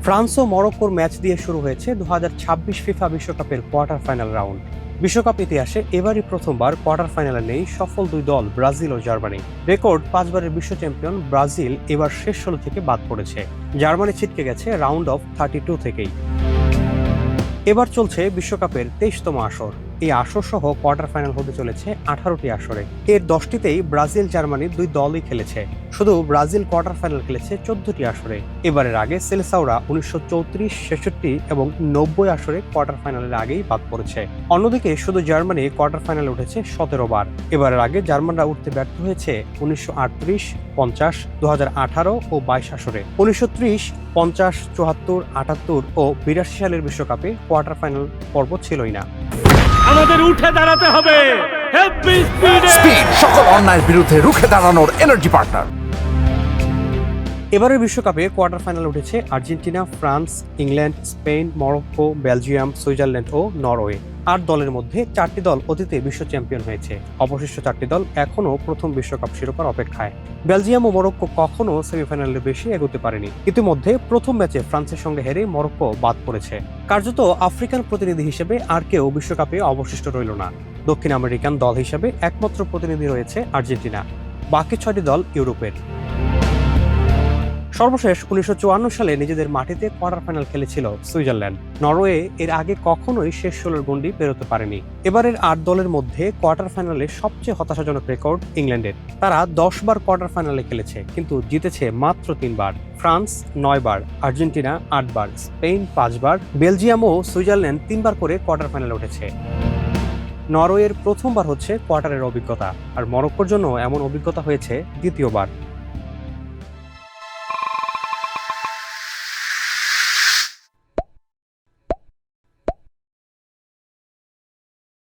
France ও মরক্কোর match দিয়ে শুরু হয়েছে 2026 ফিফা বিশ্বকাপের কোয়ার্টার ফাইনাল রাউন্ড। বিশ্বকাপ ইতিহাসে এবারই প্রথমবার কোয়ার্টার ফাইনালে নেই সফল দুই দল ব্রাজিল ও জার্মানি। রেকর্ড 5 বারের বিশ্ব চ্যাম্পিয়ন ব্রাজিল এবার শেষ 16 থেকে বাদ পড়েছে। জার্মানি ছিটকে গেছে রাউন্ড অফ 32 থেকেই। এবার চলছে বিশ্বকাপের 23তম আসর। এই আসর সহ কোয়ার্টার ফাইনাল হতে চলেছে 18টি আসরে। এর 10টিতেই ব্রাজিল জার্মানি দুই দলই খেলেছে। শুধু ব্রাজিল কোয়ার্টার ফাইনাল খেলেছে 14টি আসরে। এবারের আগে সেলেসাওরা 1934, 66 এবং 90 আসরে কোয়ার্টার ফাইনালের আগেই বাদ পড়েছে। অন্যদিকে শুধু জার্মানি কোয়ার্টার ফাইনালে উঠেছে 17 বার। এবারের আগে জার্মানরা উঠতে ব্যর্থ হয়েছে 1938, 50, 2018 ও 22 আসরে। 1930, 50, 74, 78 ও 82 সালের বিশ্বকাপে কোয়ার্টার ফাইনাল পর্ব ছিলই না। আমাদের উঠে দাঁড়াতে হবে। স্পিড সকল অন্যায়ের বিরুদ্ধে রুখে দাঁড়ানোর এনার্জি পার্টনার। এবারের বিশ্বকাপে কোয়ার্টার ফাইনাল উঠেছে Argentina, France, England, Spain, Morocco, Belgium, Switzerland ও নরওয়ে। 8 দলের মধ্যে 4টি দল অতীতে বিশ্ব চ্যাম্পিয়ন হয়েছে। অবশিষ্ট 4টি দল এখনও প্রথম বিশ্বকাপ শিরোপার অপেক্ষায়। বেলজিয়াম ও মরক্কো কখনো সেমিফাইনালের বেশি এগোতে পারেনি। ইতিমধ্যে প্রথম ম্যাচে ফ্রান্সের সঙ্গে হেরে মরক্কো বাদ পড়েছে। কার্যত আফ্রিকান প্রতিনিধি হিসেবে আর কেউ বিশ্বকাপে অবশিষ্ট রইল না। দক্ষিণ আমেরিকান দল হিসেবে একমাত্র প্রতিনিধি রয়েছে আর্জেন্টিনা। বাকি 6টি দল ইউরোপের। সর্বশেষ 1954 সালে নিজেদের মাটিতে কোয়ার্টার ফাইনাল খেলেছিল সুইজারল্যান্ড। নরওয়ে এর আগে কখনোই শেষ 16 গণ্ডি পেরোতে পারেনি। এবারের 8 দলের মধ্যে কোয়ার্টার ফাইনালে সবচেয়ে হতাশাজনক রেকর্ড ইংল্যান্ডের। তারা 10 বার কোয়ার্টার ফাইনালে খেলেছে, কিন্তু জিতেছে মাত্র 3 বার। ফ্রান্স 9 বার, আর্জেন্টিনা 8 বার, স্পেন 5 বার, বেলজিয়াম ও সুইজারল্যান্ড 3 বার করে কোয়ার্টার ফাইনালে উঠেছে। নরওয়ের প্রথমবার হচ্ছে কোয়ার্টারের অভিজ্ঞতা, আর মরক্কোর জন্য এমন অভিজ্ঞতা হয়েছে দ্বিতীয়বার।